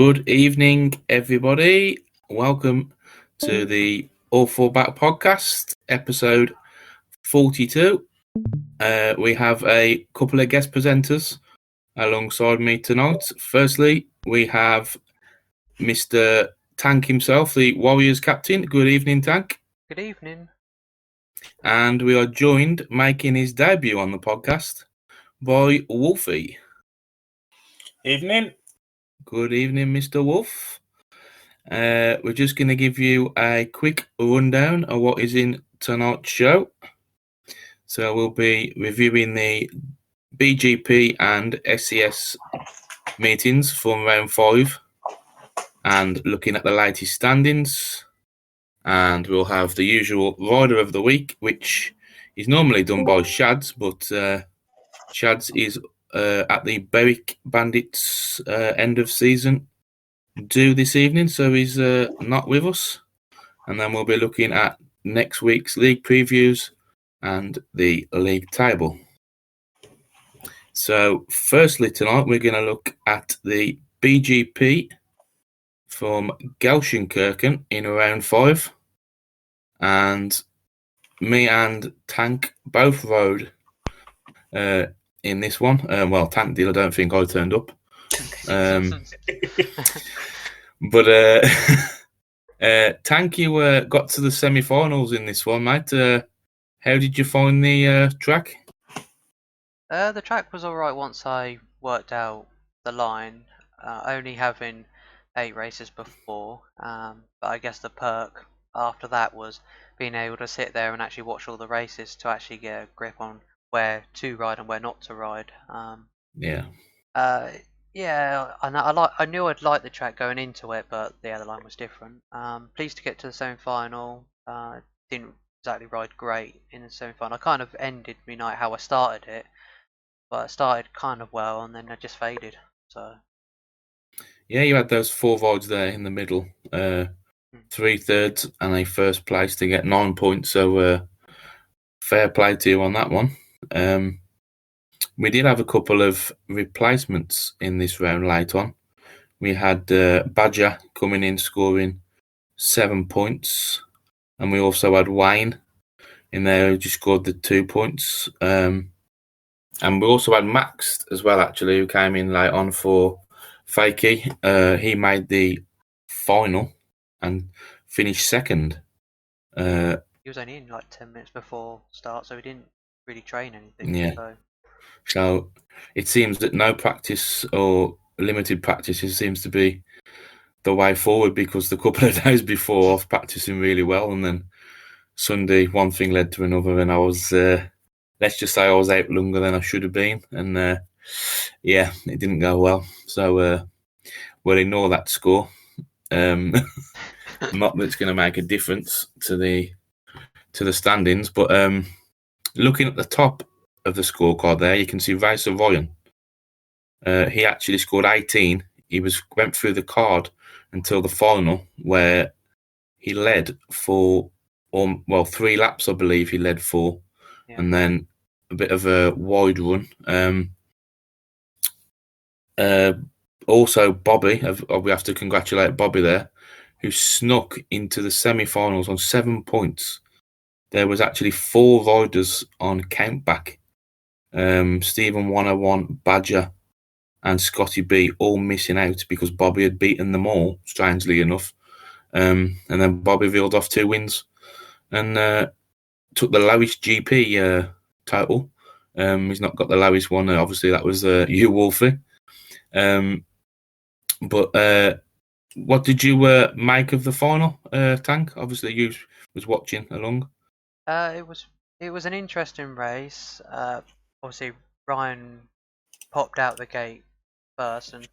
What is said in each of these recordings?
Good evening, everybody. Welcome to the All Four Back podcast, episode 42. We have a couple of guest presenters alongside me tonight. Firstly, we have Mr. Tank himself, the Warriors captain. Good evening, Tank. Good evening. And we are joined, making his debut on the podcast, by Wolfie. Evening. Good evening, Mr. Wolf. We're just going to give you a quick rundown of what is in tonight's show. So we'll be reviewing the BGP and SCS meetings from round 5 and looking at the latest standings. And we'll have the usual rider of the week, which is normally done by Shads, but Shads is at the Berwick Bandits end of season due this evening, so he's not with us. And then we'll be looking at next week's league previews and the league table. So firstly tonight we're going to look at the BGP from Gelsenkirchen in round 5, and me and Tank both rode in this one. Well, Tank did. I don't think I turned up. But Tank, you got to the semi-finals in this one, mate. How did you find the track? The track was alright once I worked out the line, only having 8 races before, but I guess the perk after that was being able to sit there and actually watch all the races to actually get a grip on where to ride and where not to ride. Yeah, I knew I'd like the track going into it, but the other line was different. Pleased to get to the semi-final. Didn't exactly ride great in the semi-final. I kind of ended my night how I started it, but I started kind of well and then I just faded. So yeah, you had those 4 rides there in the middle, 3 thirds and a first place to get 9 points. So fair play to you on that one. We did have a couple of replacements in this round late on. We had Badger coming in scoring 7 points, and we also had Wayne in there who just scored the 2 points. And we also had Max as well, actually, who came in late on for Fakey. He made the final and finished second. he was only in like 10 minutes before start, so he didn't really train anything. Yeah. So it seems that no practice or limited practices seems to be the way forward, because the couple of days before I was practicing really well, and then Sunday one thing led to another, and I was let's just say I was out longer than I should have been, and yeah, it didn't go well. So we'll ignore that score. Not that it's going to make a difference to the standings, but looking at the top of the scorecard there, you can see Racer Ryan. He actually scored 18. He went through the card until the final, where he led for 3 laps, I believe he led for, and then a bit of a wide run. Also, Bobby, we have to congratulate Bobby there, who snuck into the semi-finals on 7 points. There was actually 4 riders on countback. Stephen 101, Badger, and Scotty B all missing out because Bobby had beaten them all, strangely enough. And then Bobby reeled off 2 wins and took the lowest GP total. He's not got the lowest one. Obviously, that was you, Wolfie. But what did you make of the final, Tank? Obviously, you was watching along. It was an interesting race. Obviously, Ryan popped out the gate first, and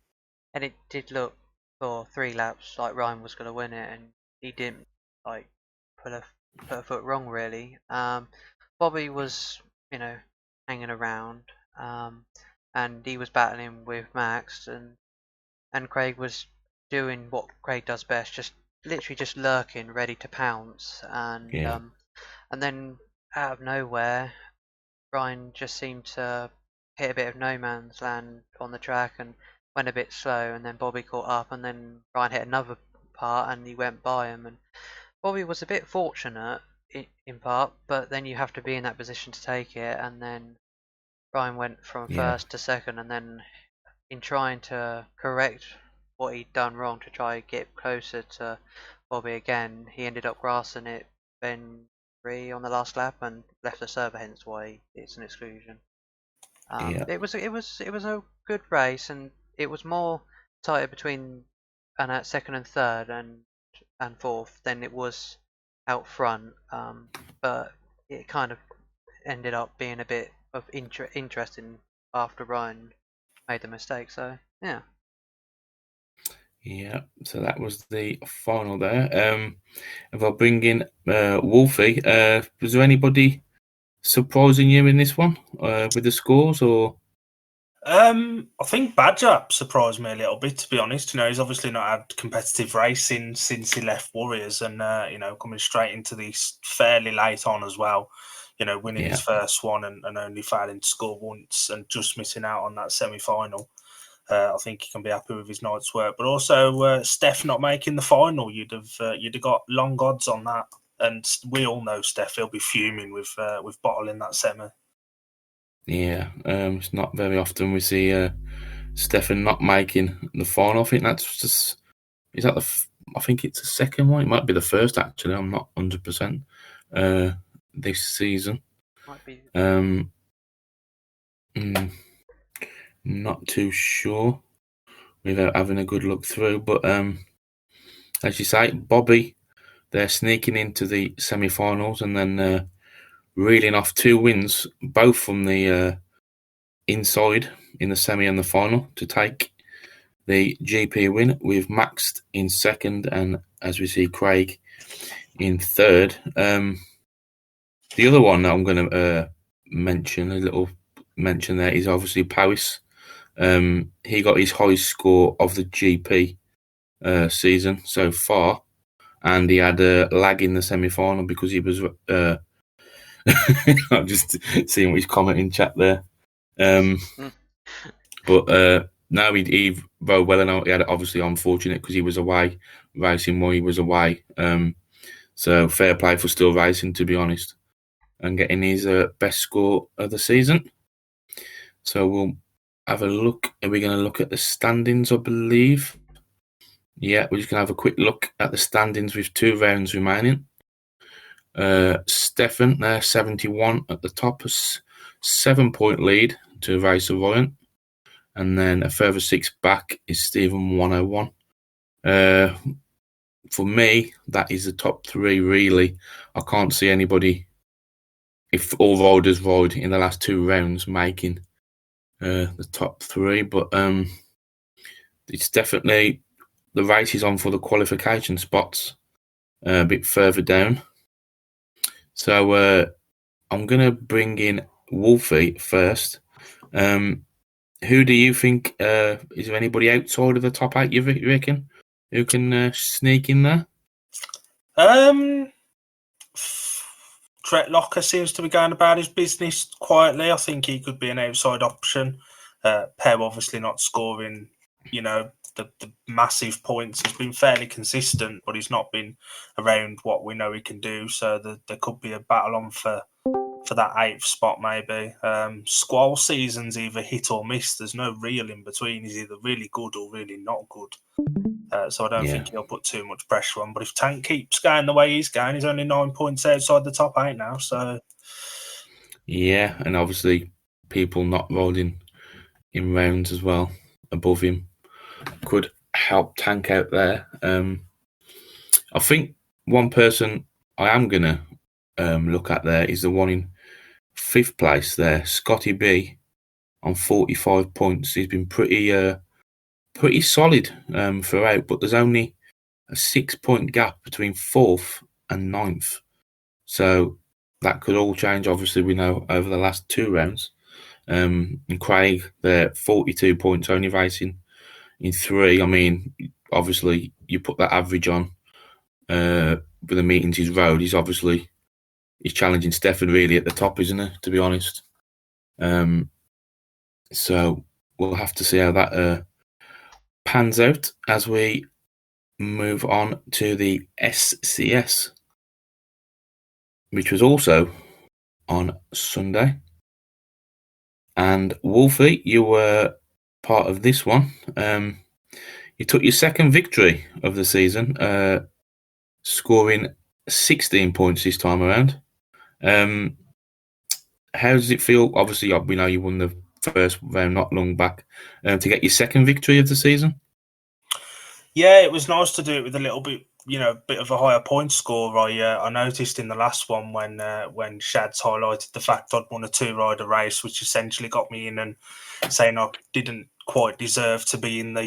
it did look for 3 laps like Ryan was going to win it, and he didn't like put a foot wrong really. Bobby was hanging around, and he was battling with Max, and Craig was doing what Craig does best, just literally just lurking, ready to pounce, and then out of nowhere, Ryan just seemed to hit a bit of no man's land on the track, and went a bit slow, and then Bobby caught up, and then Ryan hit another part, and he went by him. And Bobby was a bit fortunate in part, but then you have to be in that position to take it. And then Ryan went from Yeah. first to second, and then in trying to correct what he'd done wrong to try and get closer to Bobby again, he ended up grassing it Ben 3 on the last lap and left the server, hence why it's an exclusion. Yeah. It was a good race, and it was more tighter between second and third and fourth than it was out front. But it kind of ended up being a bit of interesting after Ryan made the mistake. So yeah. Yeah, so that was the final there. If I bring in Wolfie, was there anybody surprising you in this one with the scores, or? I think Badger surprised me a little bit, to be honest. He's obviously not had competitive racing since he left Warriors, and coming straight into this fairly late on as well. Winning his first one and only failing to score once and just missing out on that semi-final. I think he can be happy with his night's work, but also Steph not making the final. You'd have got long odds on that, and we all know Steph. He'll be fuming with bottling that semi. Yeah, it's not very often we see Stefan not making the final. I think that's just I think it's the second one. It might be the first actually. I'm not 100% this season. Might be. Not too sure without having a good look through, but as you say, Bobby, they're sneaking into the semi-finals and then reeling off 2 wins, both from the inside in the semi and the final, to take the GP win, with Max in second and, as we see, Craig in third. The other one that I'm going to mention, a little mention there, is obviously Paris. He got his highest score of the GP season so far, and he had a lag in the semi-final because he was I'm just seeing what he's commenting chat there. But no, he rode well enough. He had obviously unfortunate because he was away racing while he was away. So fair play for still racing, to be honest, and getting his best score of the season. So we'll have a look. Are we going to look at the standings, I believe? Yeah, we're just going to have a quick look at the standings with 2 rounds remaining. Stefan, 71 at the top, a 7-point lead to Racer Ryan. And then a further 6 back is Stephen 101. For me, that is the top 3, really. I can't see anybody, if all riders ride in the last 2 rounds, making the top 3. But it's definitely, the race is on for the qualification spots a bit further down. So I'm going to bring in Wolfie first. Who do you think, is there anybody outside of the top 8 you reckon who can sneak in there? Trent Locker seems to be going about his business quietly. I think he could be an outside option. Pev obviously not scoring, the massive points. He's been fairly consistent, but he's not been around what we know he can do. So there could be a battle on for that 8th spot, maybe. Squall season's either hit or miss. There's no real in between. He's either really good or really not good. So I don't think he'll put too much pressure on. But if Tank keeps going the way he's going, he's only 9 points outside the top 8 now. So yeah, and obviously people not rolling in rounds as well above him could help Tank out there. I think one person I am gonna look at there is the one in 5th place there, Scotty B, on 45 points. He's been pretty solid throughout, but there's only a 6-point gap between 4th and 9th. So that could all change, obviously, we know, over the last 2 rounds. And Craig, they're 42 points, only racing in 3. I mean, obviously, you put that average on with the meetings he's rode, he's challenging Stefan really at the top, isn't he, to be honest? So we'll have to see how that pans out as we move on to the SCS, which was also on Sunday. And Wolfie, you were part of this one. You took your second victory of the season, scoring 16 points this time around. How does it feel? Obviously, we know you won the first round not long back. To get your second victory of the season? Yeah, it was nice to do it with a little bit, bit of a higher point score. I noticed in the last one when Shads highlighted the fact I'd won a 2-rider race, which essentially got me in and saying I didn't quite deserve to be in the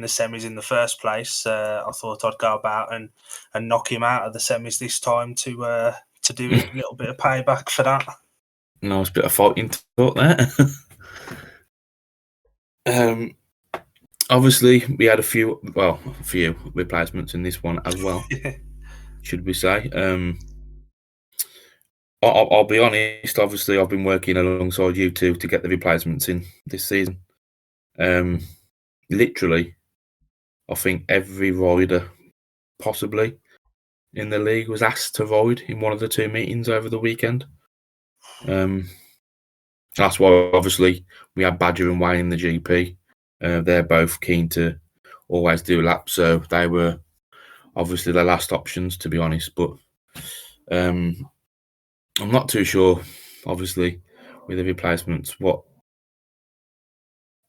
semis in the first place. I thought I'd go about and knock him out of the semis this time to do a little bit of payback for that. Nice bit of fighting talk there. Obviously, we had a few replacements in this one as well. Should we say? I'll be honest. Obviously, I've been working alongside you two to get the replacements in this season. Literally, I think every rider possibly in the league was asked to ride in one of the 2 meetings over the weekend. That's why, obviously, we had Badger and Wayne in the GP. They're both keen to always do laps, so they were obviously the last options, to be honest. But I'm not too sure, obviously, with the replacements. What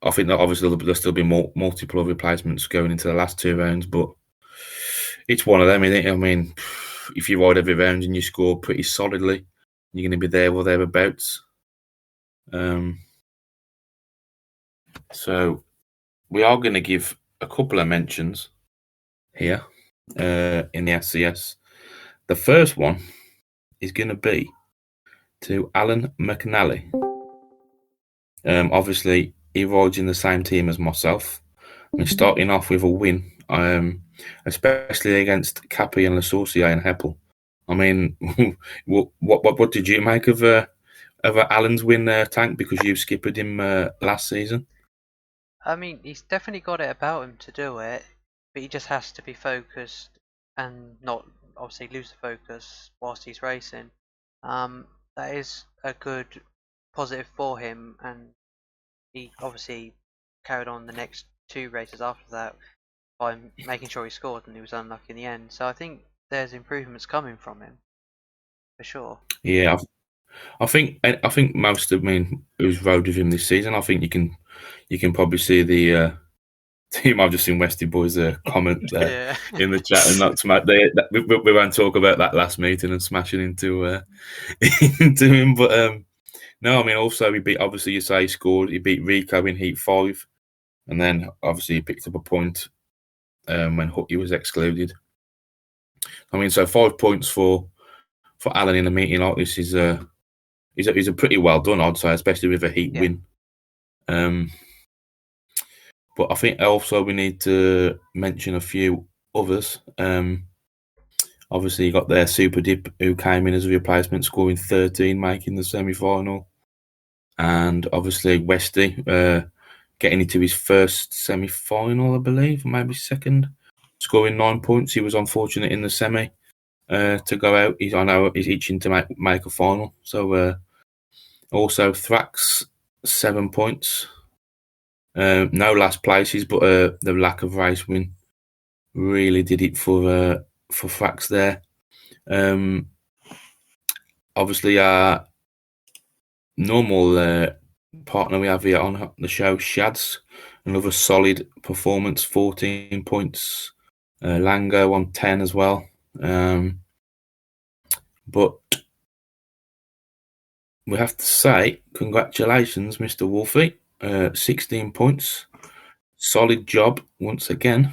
I think that obviously there'll still be multiple replacements going into the last 2 rounds, but it's one of them, isn't it? I mean, if you ride every round and you score pretty solidly, you're going to be there or thereabouts. So we are going to give a couple of mentions here in the SCS. The first one is going to be to Alan McNally. Obviously, he rides in the same team as myself. I mean, starting off with a win, especially against Cappy and Lesorcier and Heppel. I mean, what did you make of Alan's win there, Tank? Because you skippered him last season. I mean, he's definitely got it about him to do it, but he just has to be focused and not obviously lose the focus whilst he's racing. That is a good positive for him, and he obviously carried on the next 2 races after that by making sure he scored, and he was unlucky in the end. So I think there's improvements coming from him for sure. Yeah, I think most of who's rode with him this season. I think you can probably see the team. I've just seen Westy Boys comment there in the chat, and not to make we won't talk about that last meeting and smashing into into him. But no, I mean also he beat. Obviously, you say he scored. He beat Rico in Heat 5, and then obviously he picked up a point when Hooky was excluded. I mean, so 5 points for Alan in a meeting like this is a pretty well done, I'd say, especially with a Heat win. But I think also we need to mention a few others. Obviously, you got their Super Dip, who came in as a replacement, scoring 13, making the semi-final. And obviously, Westy getting into his first semi-final, I believe, maybe second, scoring 9 points. He was unfortunate in the semi to go out. I know he's itching to make a final. So also Thrax, 7 points. No last places, but the lack of race win really did it for Thrax there. Obviously, our normal partner we have here on the show, Shads, another solid performance, 14 points. Lango on 10 as well. But we have to say, congratulations, Mr. Wolfie. 16 points. Solid job once again.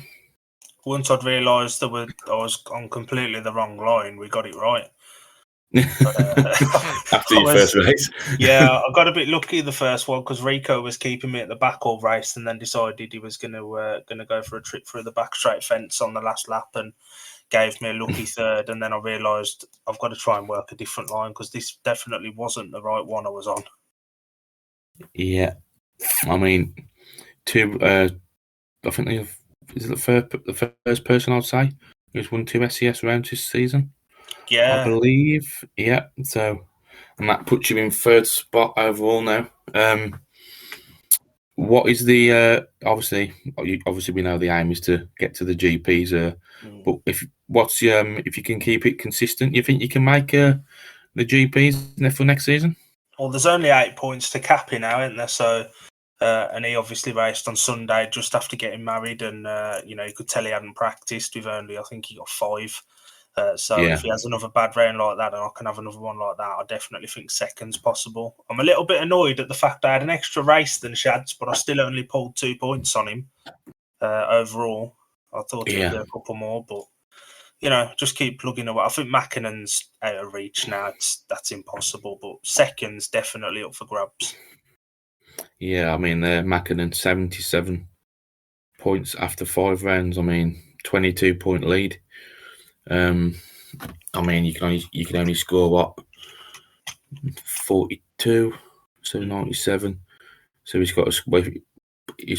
Once I'd realised I was on completely the wrong line, we got it right. After your first race. Yeah, I got a bit lucky the first one because Rico was keeping me at the back all race, and then decided he was going to go for a trip through the back straight fence on the last lap and gave me a lucky third. And then I realised I've got to try and work a different line because this definitely wasn't the right one I was on. Yeah, I mean, I think they have, is it the first person I'd say who's won 2 SCS rounds this season. Yeah. I believe. Yeah. So, and that puts you in third spot overall now. What is the obviously we know the aim is to get to the GPs. But if you can keep it consistent, you think you can make the GPs for next season? Well, there's only 8 points to Cappy now, isn't there? So, and he obviously raced on Sunday just after getting married, and you could tell he hadn't practiced. With only, I think he got 5. So Yeah. if he has another bad round like that, and I can have another one like that, I definitely think second's possible. I'm a little bit annoyed at the fact I had an extra race than Shads, but I still only pulled 2 points on him overall. I thought it would be a couple more, but just keep plugging away. I think Mackinnon's out of reach now. That's impossible, but second's definitely up for grabs. Yeah, I mean, Mackinnon 77 points after 5 rounds. I mean, 22-point lead. I mean, you can only score what 42, so 97. So he's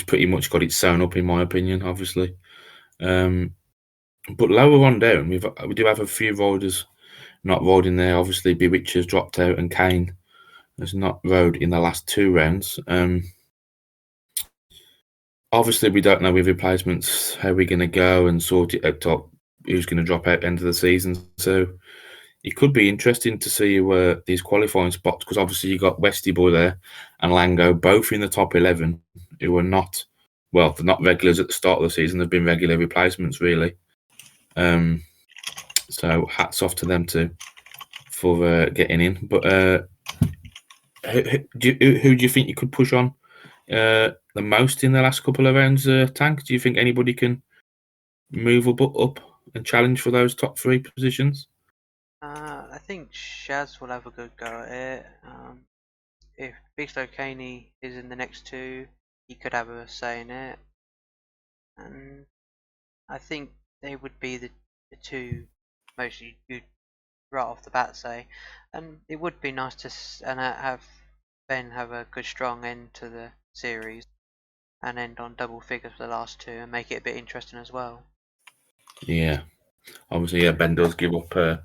pretty much got it sewn up, in my opinion. Obviously, but lower on down, we do have a few riders not riding there. Obviously, Bewitcher's dropped out, and Kane has not rode in the last 2 rounds. Obviously, we don't know with replacements how we're going to go and sort it out top. Who's going to drop out at the end of the season? So it could be interesting to see where these qualifying spots, because obviously you got Westy Boy there and Lango both in the top 11, who are not, well, they're not regulars at the start of the season. They've been regular replacements, really. So hats off to them too for getting in. But who do you think you could push on the most in the last couple of rounds, Tank? Do you think anybody can move up and challenge for those top 3 positions? I think Shaz will have a good go at it. If Big Slow Caney is in the next 2, he could have a say in it. And I think they would be the 2 most you'd right off the bat say. And it would be nice to have Ben have a good strong end to the series and end on double figures for the last 2 and make it a bit interesting as well. Yeah, obviously, yeah, Ben does give up a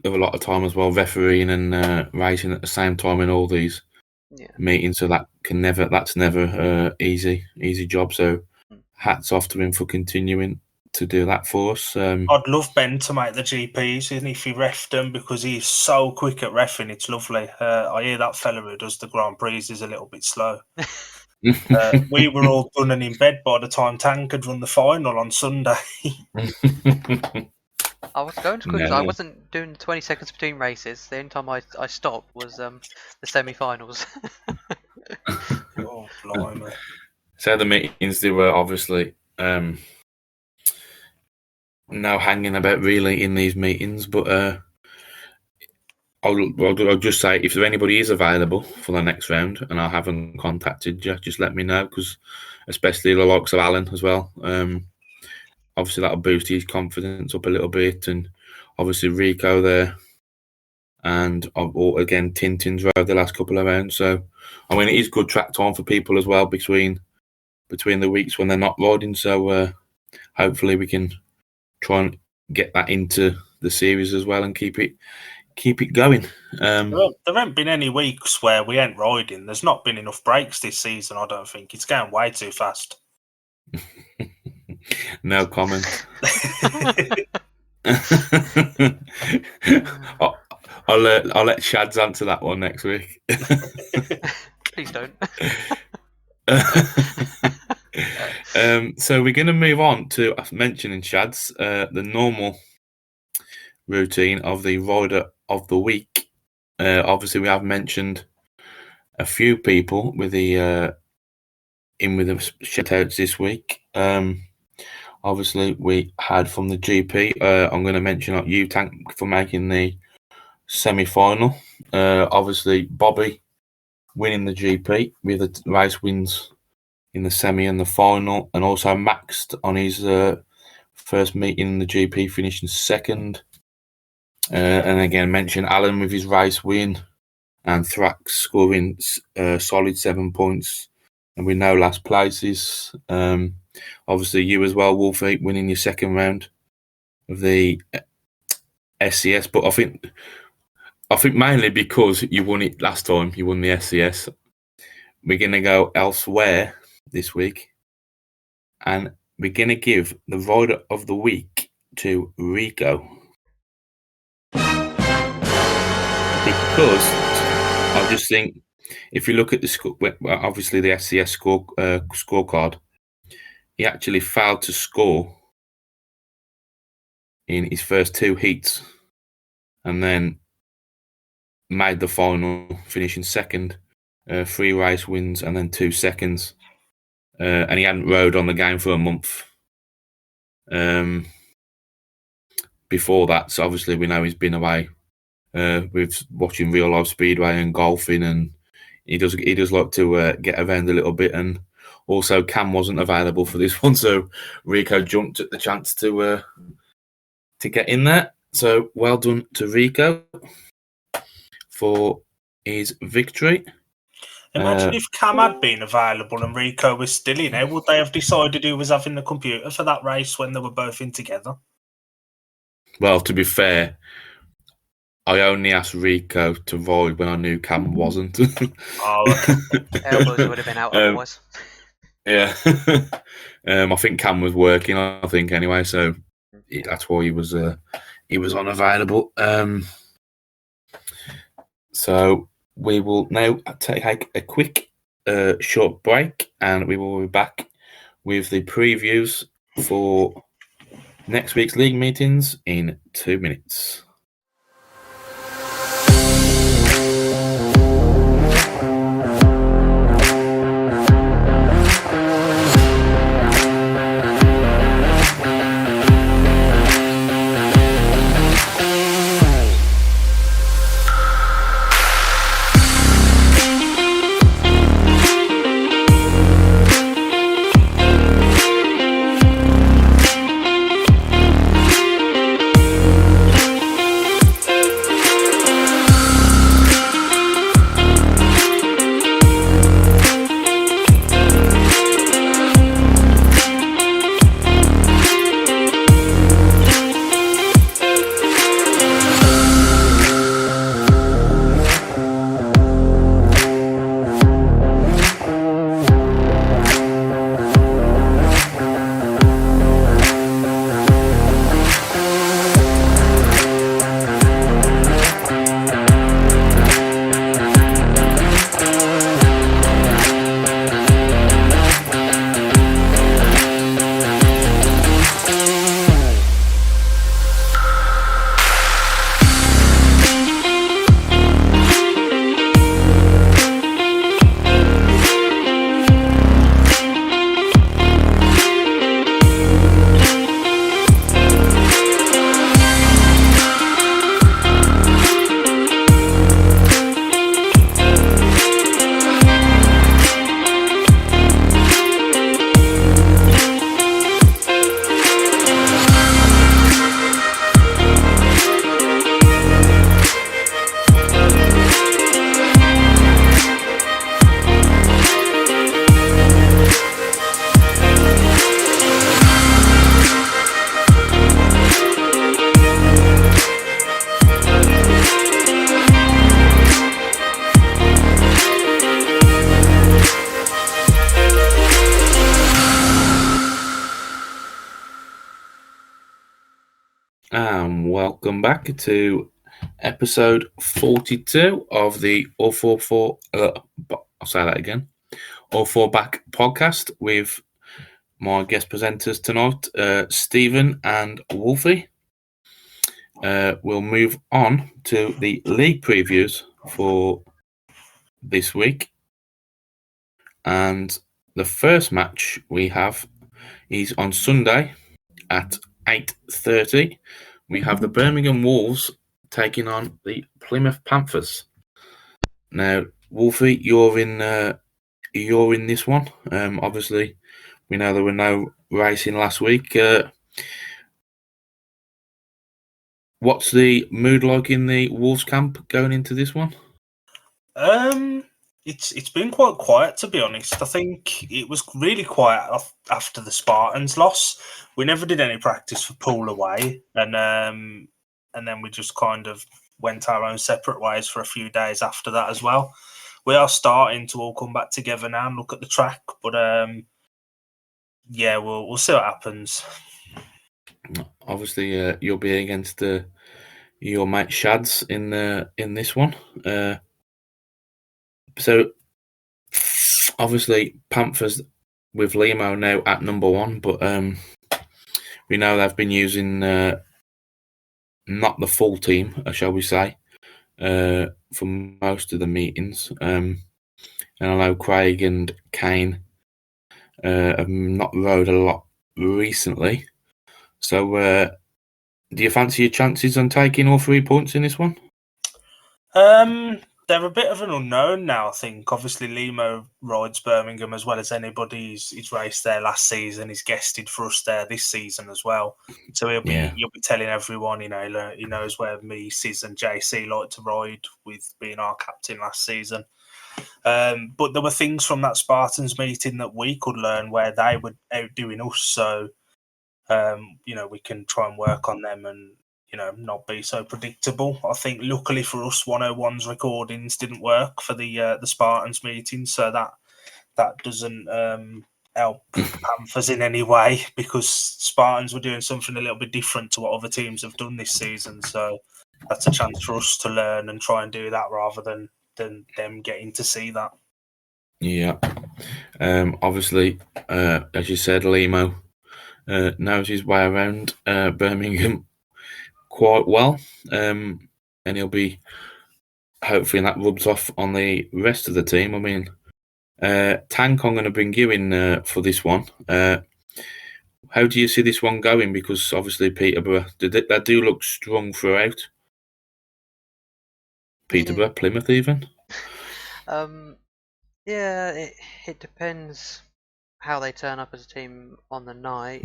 lot of time as well, refereeing and racing at the same time in all these meetings. So that's never easy job. So hats off to him for continuing to do that for us. I'd love Ben to make the GPs, and if he reffed them, because he's so quick at reffing, it's lovely. I hear that fella who does the Grand Prix is a little bit slow. We were all done and in bed by the time Tank had run the final on Sunday. I was going to quick. I wasn't doing 20 seconds between races. The only time I stopped was the semi-finals. Oh, blimey. So the meetings, they were obviously no hanging about really in these meetings, but I'll just say, if there anybody is available for the next round and I haven't contacted you, just let me know, because especially the likes of Alan as well. Obviously that'll boost his confidence up a little bit, and obviously Rico there, and again Tintin's rode the last couple of rounds. So I mean, it is good track time for people as well between the weeks when they're not riding. So hopefully we can try and get that into the series as well and keep it going. There haven't been any weeks where we ain't riding. There's not been enough breaks this season, I don't think. It's going way too fast. No comment. I'll let Shads answer that one next week. Please don't. So we're going to move on to mentioning Shads, the normal routine of the Rider of the Week. Obviously, we have mentioned a few people with the shout-outs this week. Obviously, we had from the GP. I'm going to mention you, Tank, for making the semi-final. Obviously, Bobby winning the GP with the race wins in the semi and the final, and also maxed on his first meeting in the GP, finishing second. And again, mention Alan with his race win, and Thrax scoring solid 7 points, and with no last places. obviously you as well, Wolfie, winning your second round of the SCS. But I think mainly because you won it last time, you won the SCS. We're going to go elsewhere this week, and we're going to give the Rider of the Week to Rico. Because I just think if you look at the obviously the SCS scorecard, he actually failed to score in his first 2 heats, and then made the final, finishing second, 3 race wins and then 2 seconds. And he hadn't rode on the game for a month before that. So obviously we know he's been away with watching real life speedway and golfing, and he does like to get around a little bit. And also Cam wasn't available for this one, so Rico jumped at the chance to get in there. So well done to Rico for his victory. Imagine if Cam had been available and Rico was still in it, would they have decided who was having the computer for that race when they were both in together? Well, to be fair, I only asked Rico to ride when I knew Cam wasn't. Oh, okay. Elbows would have been out otherwise. Yeah. I think Cam was working, I think, anyway, so that's why he was unavailable. So we will now take a quick short break, and we will be back with the previews for next week's league meetings in 2 minutes. Welcome back to episode 42 of the All 4 I'll say that again. All 4 Back podcast with my guest presenters tonight, Stephen and Wolfie. We'll move on to the league previews for this week. And the first match we have is on Sunday at 8:30. We have the Birmingham Wolves taking on the Plymouth Panthers. Now, Wolfie, you're in this one. Obviously, we know there were no racing last week. What's the mood like in the Wolves camp going into this one? It's been quite quiet, to be honest. I think it was really quiet after the Spartans loss. We never did any practice for Pool away, and then we just kind of went our own separate ways for a few days after that as well. We are starting to all come back together now and look at the track, but yeah, we'll see what happens. Obviously, you'll be against your mate Shads in this one. So obviously Panthers with Limo now at number 1, but we know they've been using not the full team, shall we say, for most of the meetings. And I know Craig and Kane have not rode a lot recently. So do you fancy your chances on taking all 3 points in this one? They're a bit of an unknown now, I think. Obviously, Limo rides Birmingham as well as anybody. He's raced there last season. He's guested for us there this season as well. So he'll be telling everyone, he knows where me, Sis and JC like to ride with being our captain last season. But there were things from that Spartans meeting that we could learn where they were outdoing us. So, we can try and work on them and not be so predictable. I think luckily for us, 101's recordings didn't work for the Spartans meeting, so that doesn't help Panthers in any way, because Spartans were doing something a little bit different to what other teams have done this season. So that's a chance for us to learn and try and do that rather than them getting to see that. Yeah. Obviously, as you said, Limo knows his way around Birmingham quite well, and he'll be hopefully that rubs off on the rest of the team. I mean, Tank, I'm going to bring you in for this one. How do you see this one going? Because obviously Peterborough, they do look strong throughout. Peterborough, Plymouth, even. Yeah, it depends how they turn up as a team on the night.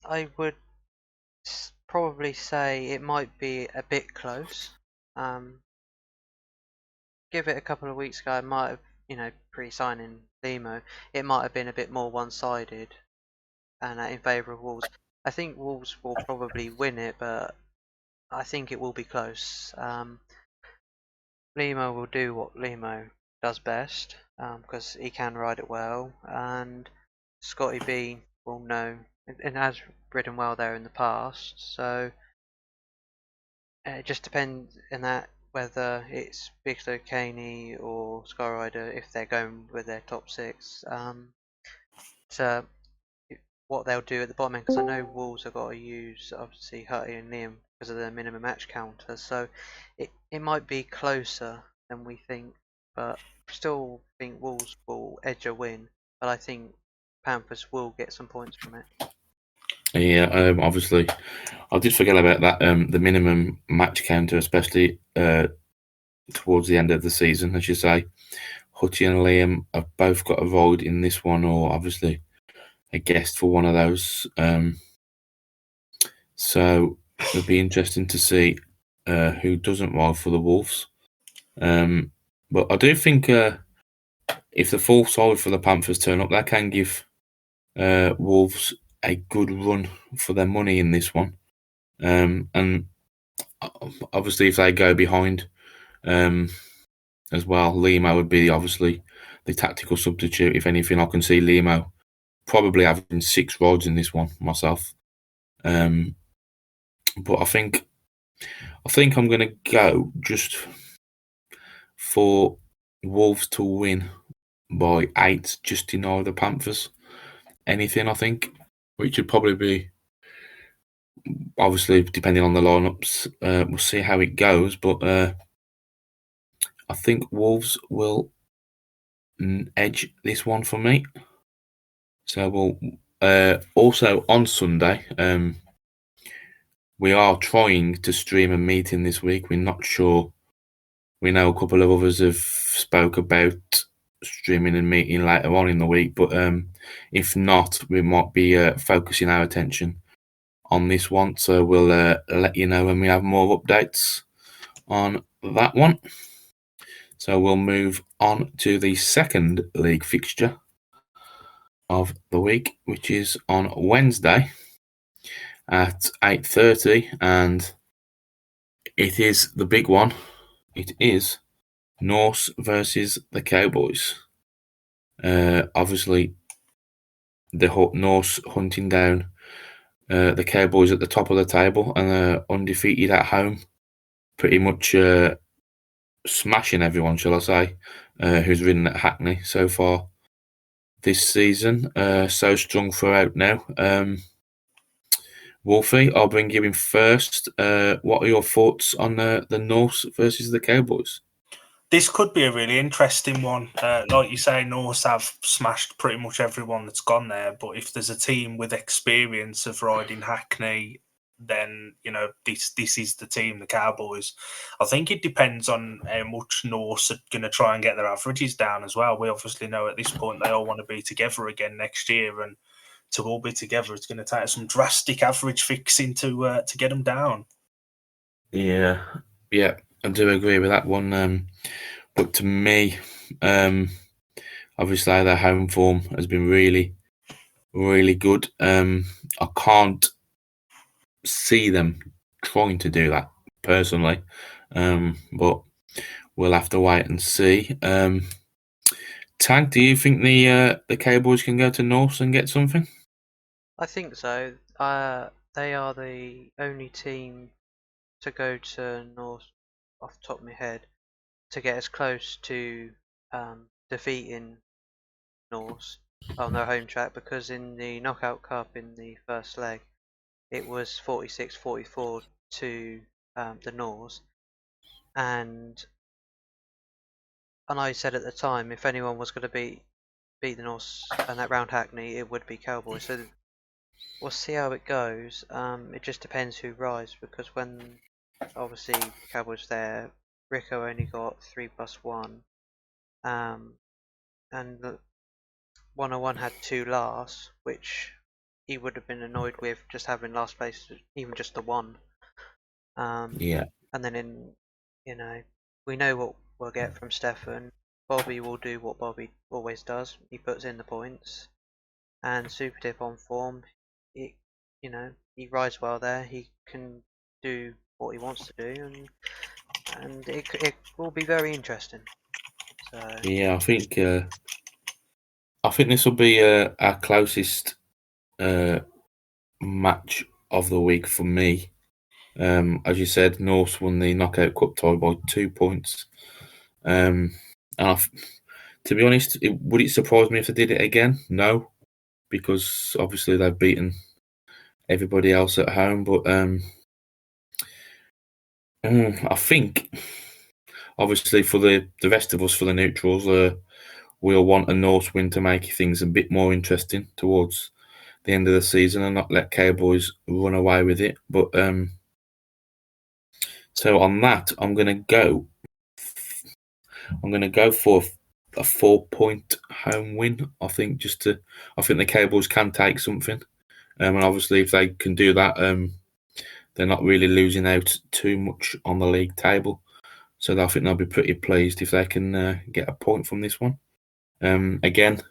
I would probably say it might be a bit close. Give it a couple of weeks ago, I might have, pre-signing Limo, it might have been a bit more one-sided and in favour of Wolves. I think Wolves will probably win it, but I think it will be close. Limo will do what Limo does best, because he can ride it well, and Scotty B will know and has ridden well there in the past. So it just depends in that whether it's Big Slow Caney or Skyrider, if they're going with their top 6. So what they'll do at the bottom end, because I know Wolves have got to use obviously Hutty and Liam because of their minimum match counter. So it might be closer than we think, but still think Wolves will edge a win. But I think Panthers will get some points from it. Yeah, obviously, I did forget about that. The minimum match counter, especially towards the end of the season, as you say. Hutty and Liam have both got a ride in this one, or obviously a guest for one of those. So it'll be interesting to see who doesn't ride for the Wolves. But I do think if the full side for the Panthers turn up, that can give Wolves a good run for their money in this one. And obviously, if they go behind as well, Limo would be obviously the tactical substitute. If anything, I can see Limo probably having 6 rides in this one myself. But I think I'm going to go just for Wolves to win by 8, just deny the Panthers anything, I think, which would probably be, obviously, depending on the lineups. We'll see how it goes, but I think Wolves will edge this one for me. So we'll also on Sunday, we are trying to stream a meeting this week. We're not sure. We know a couple of others have spoke about streaming and meeting later on in the week, but if not, we might be focusing our attention on this one. So we'll let you know when we have more updates on that one. So we'll move on to the second league fixture of the week, which is on Wednesday at 8:30, and it is the big one. It is Norse versus the Cowboys. Obviously, the Norse hunting down the Cowboys at the top of the table and undefeated at home, pretty much smashing everyone, shall I say, who's ridden at Hackney so far this season. So strong throughout now. Wolfie, I'll bring you in first. What are your thoughts on the Norse versus the Cowboys? This could be a really interesting one. Like you say, Norse have smashed pretty much everyone that's gone there. But if there's a team with experience of riding Hackney, then this is the team, the Cowboys. I think it depends on how much Norse are going to try and get their averages down as well. We obviously know at this point they all want to be together again next year, and to all be together, it's going to take some drastic average fixing to get them down. Yeah, I do agree with that one. But to me, obviously their home form has been really, really good. I can't see them trying to do that personally, but we'll have to wait and see. Tank, do you think the Cowboys can go to Norse and get something? I think so. They are the only team to go to North, off the top of my head, to get as close to defeating Norse on their home track, because in the Knockout Cup in the first leg it was 46-44 to the Norse, and I said at the time if anyone was going to beat the Norse and that round Hackney, it would be Cowboys. So we'll see how it goes. It just depends who rides, because when obviously Cowboys there, Rico only got 3+1, and the 101 had 2 last, which he would have been annoyed with just having last place, even just the one. Yeah. And then we know what we'll get from Stefan. Bobby will do what Bobby always does. He puts in the points, and Super Dip on form. He rides well there. He can do what he wants to do, and it will be very interesting. So Yeah, I think this will be our closest match of the week for me. As you said, Norse won the Knockout Cup tie by 2 points. And to be honest, would it surprise me if they did it again? No, because obviously they've beaten everybody else at home. But I think, obviously, for the rest of us, for the neutrals, we'll want a Norse win to make things a bit more interesting towards the end of the season and not let Cowboys run away with it. But so on that, I'm going to go for a 4-point home win. I think the Cowboys can take something, and obviously if they can do that, they're not really losing out too much on the league table. So I think they'll be pretty pleased if they can get a point from this one. Again,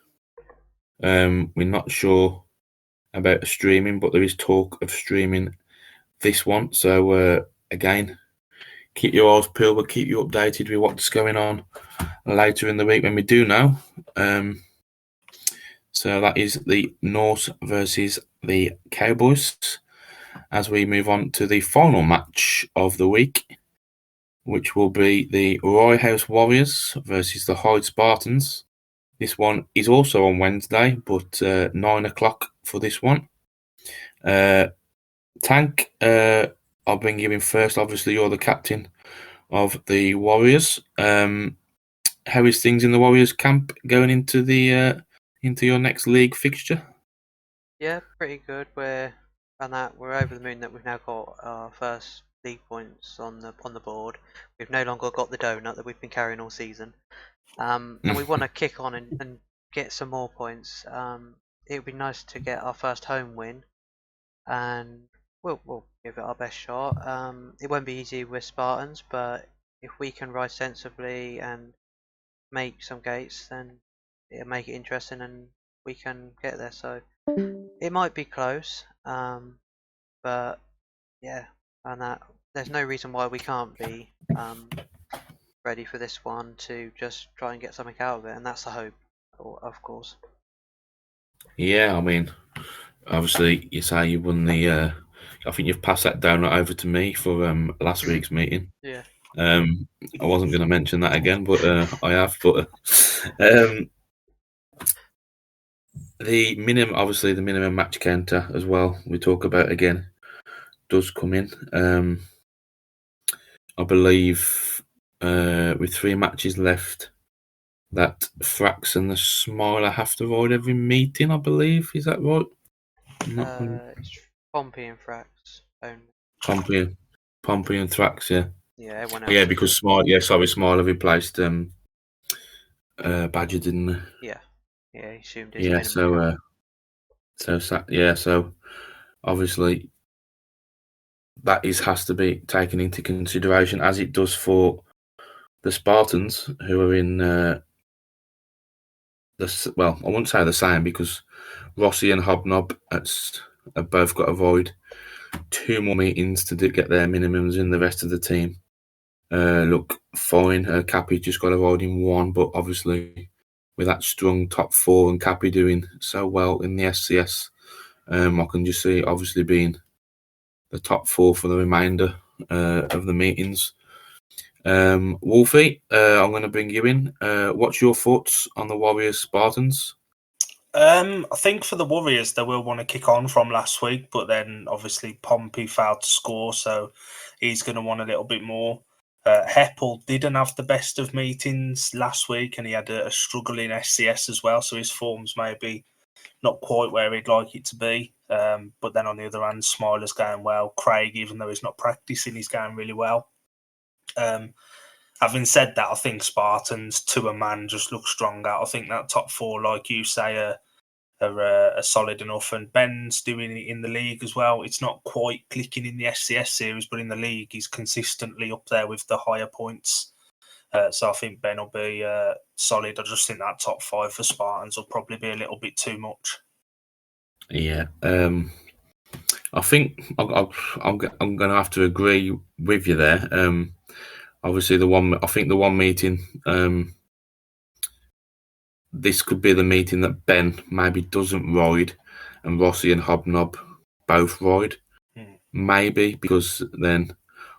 we're not sure about streaming, but there is talk of streaming this one. So again, keep your eyes peeled. We'll keep you updated with what's going on later in the week when we do know. So that is the Norse versus the Cowboys. As we move on to the final match of the week, which will be the Rye House Warriors versus the Hyde Spartans. This one is also on Wednesday, but 9 o'clock for this one. Tank, I'll bring you in first. Obviously, you're the captain of the Warriors. How is things in the Warriors camp going into your next league fixture? yeah, pretty good. We're over the moon that we've now got our first league points on the board. We've no longer got the donut that we've been carrying all season, and we want to kick on and get some more points. It would be nice to get our first home win, and we'll give it our best shot. It won't be easy with Spartans, but if we can ride sensibly and make some gates, then it'll make it interesting and we can get there. So it might be close, but yeah, and that there's no reason why we can't be ready for this one to just try and get something out of it, and that's the hope, of course. Yeah, I mean, obviously, you say you won the. I think you've passed that down over to me for last week's meeting. Yeah. I wasn't going to mention that again, but I have. But the minimum match counter as well. We talk about again does come in. I believe with 3 matches left, that Thrax and the Smiler have to ride every meeting. I believe, is that right? It's Pompey and Frax only. Pompey and Thrax, yeah. Yeah, everyone else. Yeah, because Smiler replaced Badger, didn't they? Yeah, he assumed his Yeah, minimum. so obviously that has to be taken into consideration, as it does for the Spartans, who are in I wouldn't say the same, because Rossi and Hobnob have both got to avoid 2 more meetings to get their minimums in. The rest of the team look fine. Cappy just got to avoid in 1, but obviously with that strong top 4 and Cappy doing so well in the SCS, I can just see it obviously being the top 4 for the remainder of the meetings. Wolfie, I'm going to bring you in. What's your thoughts on the Warriors Spartans? I think for the Warriors, they will want to kick on from last week, but then obviously Pompey failed to score, so he's going to want a little bit more. Heppel didn't have the best of meetings last week, and he had a struggle in SCS as well, so his form's maybe not quite where he'd like it to be. But then on the other hand, Smiler's going well. Craig, even though he's not practicing, he's going really well. Having said that, I think Spartans to a man just look stronger. I think that top 4, like you say, are solid enough, and Ben's doing it in the league as well. It's not quite clicking in the SCS series, but in the league he's consistently up there with the higher points. So I think Ben will be solid. I just think that top 5 for Spartans will probably be a little bit too much. Yeah, I think I'm going to have to agree with you there. Obviously, the one meeting, this could be the meeting that Ben maybe doesn't ride, and Rossi and Hobnob both ride. Maybe, because then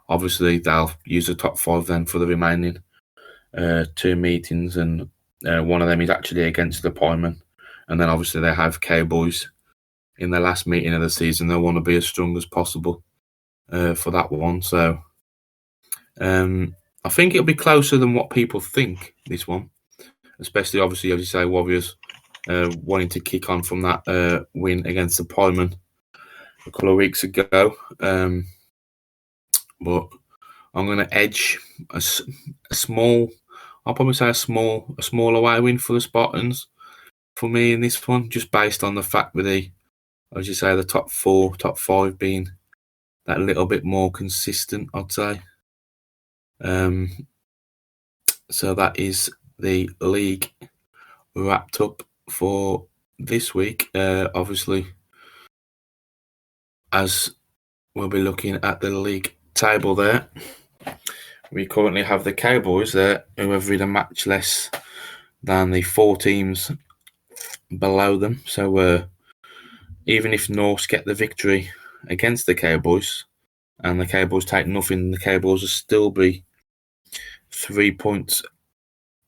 obviously they'll use the top 5 then for the remaining 2 meetings, and one of them is actually against the Pieman, and then obviously they have Cowboys in the last meeting of the season. They want to be as strong as possible for that one. So I think it'll be closer than what people think, this one, especially obviously, as you say, Warriors wanting to kick on from that win against the Pieman a couple of weeks ago. But I'm going to edge a small, I'll probably say a small away win for the Spartans for me in this one, just based on the fact that as you say, the top 4, top 5 being that little bit more consistent, I'd say. So that is the league wrapped up for this week. Obviously, as we'll be looking at the league table there, we currently have the Cowboys there, who have rid a match less than the 4 teams below them. So even if Norse get the victory against the Cowboys and the Cowboys take nothing, the Cowboys will still be 3 points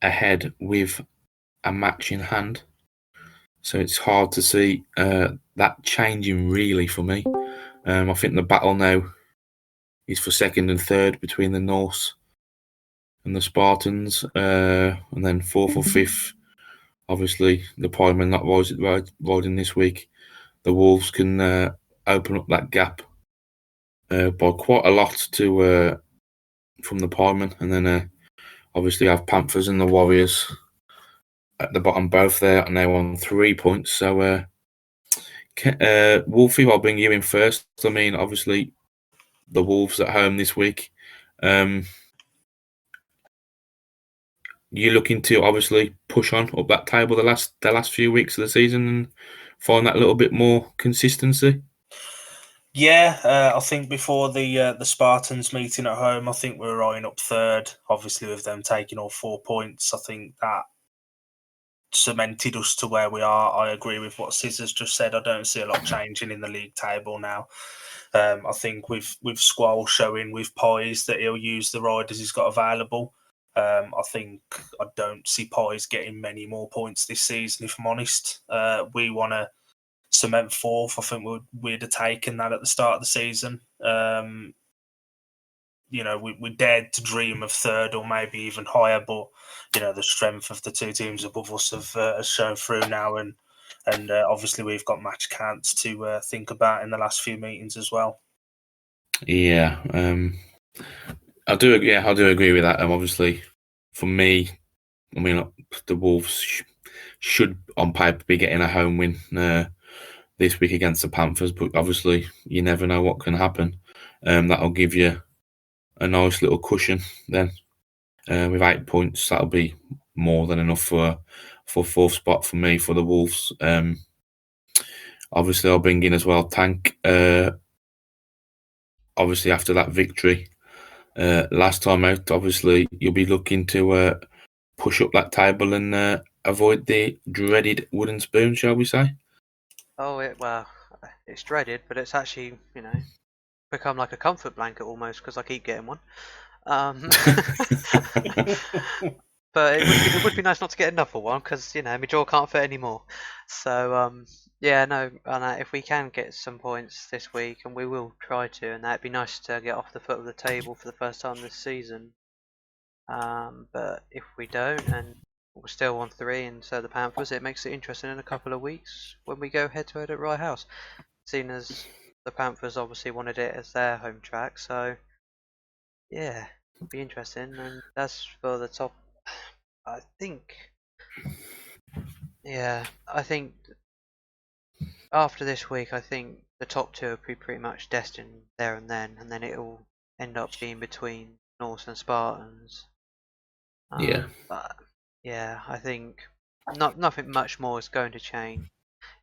ahead with a match in hand. So it's hard to see that changing really for me. I think the battle now is for 2nd and 3rd between the Norse and the Spartans, and then 4th or 5th. Obviously, the Pieman not riding this week. The Wolves can open up that gap by quite a lot to from the Pieman, and then obviously have Panthers and the Warriors at the bottom, both there, and they're on 3 points. So, Wolfie, I'll bring you in first. I mean, obviously, the Wolves at home this week. you're looking to obviously push on up that table the last few weeks of the season and find that little bit more consistency? Yeah, I think before the Spartans meeting at home, I think we were eyeing up third. Obviously, with them taking all 4 points, I think that cemented us to where we are. I agree with what Scissors just said. I don't see a lot changing in the league table now. I think with Squall showing with Pies that he'll use the riders he's got available. I don't see Pies getting many more points this season, if I'm honest. We want to cement fourth. I think we'd have taken that at the start of the season. We dared to dream of third or maybe even higher, but the strength of the two teams above us has shown through now, and obviously we've got match counts to think about in the last few meetings as well. Yeah, I do agree with that. Obviously, for me, I mean, the Wolves should on paper be getting a home win this week against the Panthers, but obviously you never know what can happen. That'll give you a nice little cushion then. With 8 points, that'll be more than enough for fourth spot for me for the Wolves. Obviously, I'll bring in as well Tank. Obviously, after that victory last time out, obviously you'll be looking to push up that table and avoid the dreaded wooden spoon, shall we say? Oh, it's dreaded, but it's actually, become like a comfort blanket almost because I keep getting one. But it would be nice not to get another one because my jaw can't fit anymore. So if we can get some points this week, and we will try to, and that'd be nice to get off the foot of the table for the first time this season. But if we don't, and we're still on 3, and so the Panthers, it makes it interesting in a couple of weeks when we go head to head at Rye House, seeing as the Panthers obviously wanted it as their home track. So yeah, it'll be interesting. And as for the top, I think after this week, I think the top 2 will be pretty much destined there and then it'll end up being between Norse and Spartans. Yeah. But yeah, I think nothing much more is going to change.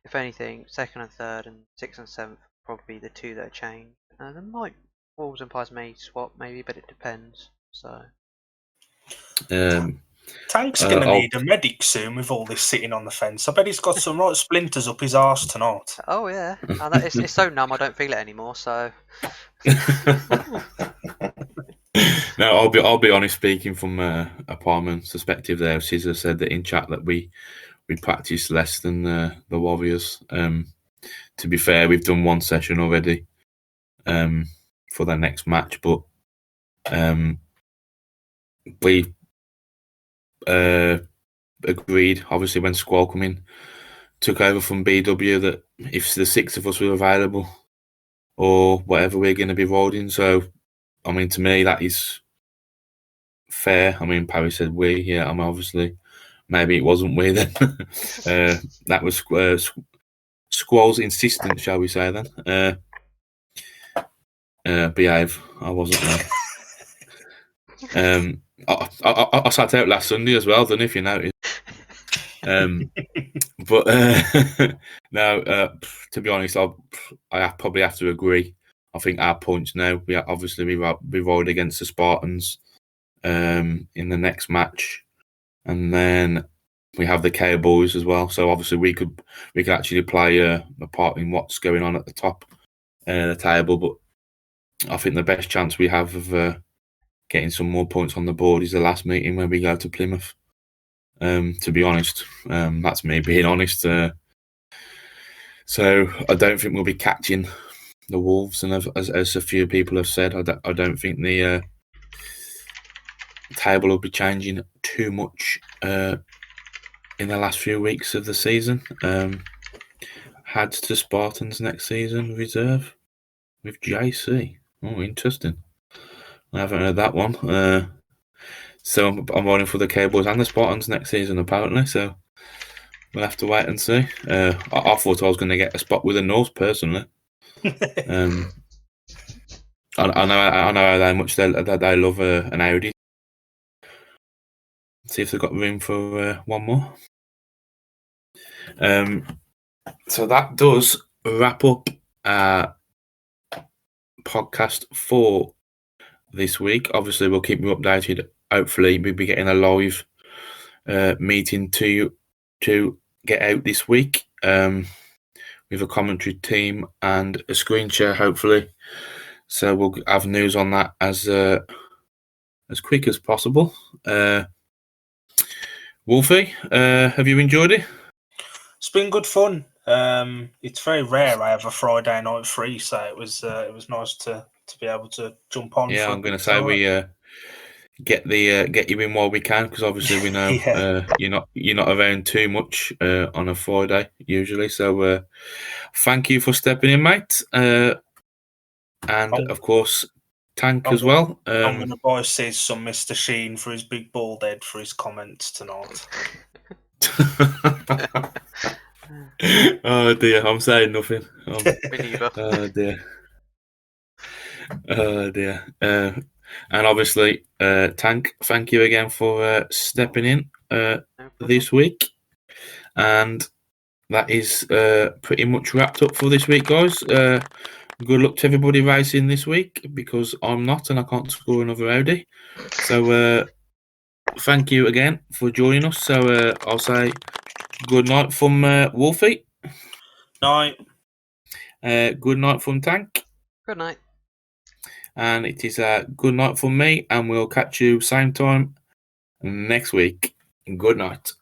If anything, 2nd and 3rd and 6th and 7th probably the 2 that change. And there might Wolves and Pies may swap maybe, but it depends. So Tank's going to need a medic soon with all this sitting on the fence. I bet he's got some right splinters up his arse tonight. Oh yeah, it's so numb I don't feel it anymore. So no, I'll be honest. Speaking from a Parman's perspective, there, Scissor said that in chat that we practice less than the Warriors. To be fair, we've done 1 session already for the next match, but we agreed, obviously, when Squall come in, took over from BW, that if the 6 of us were available or whatever, we're going to be rolling. So, I mean, to me, that is fair. I mean, Parry said we, yeah, I'm obviously, maybe it wasn't we then. That was Squall's insistence, shall we say then. Behave. I wasn't there. I sat out last Sunday as well, don't know if you noticed. But no, to be honest, I probably have to agree. I think our points now, we rolled against the Spartans in the next match, and then we have the Cowboys as well. So obviously we could actually play a part in what's going on at the top of the table. But I think the best chance we have of getting some more points on the board is the last meeting when we go to Plymouth. To be honest, that's me being honest. So I don't think we'll be catching the Wolves, and as a few people have said, I don't think the table will be changing too much in the last few weeks of the season. Heads to Spartans next season, reserve with JC. Oh, interesting. I haven't heard that one. So I'm running for the Cowboys and the Spartans next season, apparently. So we'll have to wait and see. I thought I was going to get a spot with the North, personally. I know how much they love an Audi. See if they've got room for one more. So that does wrap up podcast for this week. Obviously, we'll keep you updated. Hopefully, we'll be getting a live meeting to get out this week with a commentary team and a screen share, hopefully. So we'll have news on that as quick as possible. Wolfie, have you enjoyed it? It's been good fun. It's very rare I have a Friday night free, so it was nice to be able to jump on. Yeah, for I'm going to say we get you in while we can, because obviously we know you're not around too much on a Friday usually. So thank you for stepping in, mate. And of course, Tank as well. I'm going to buy Sid some Mr. Sheen for his big bald head for his comments tonight. Oh dear, I'm saying nothing. Believer. Oh dear. Oh dear. And obviously, Tank, thank you again for stepping in this week. And that is pretty much wrapped up for this week, guys. Good luck to everybody racing this week, because I'm not and I can't score another Audi. So thank you again for joining us. So I'll say good night from Wolfie. Night. Good night from Tank. Good night. And it is a good night from me, and we'll catch you same time next week. Good night.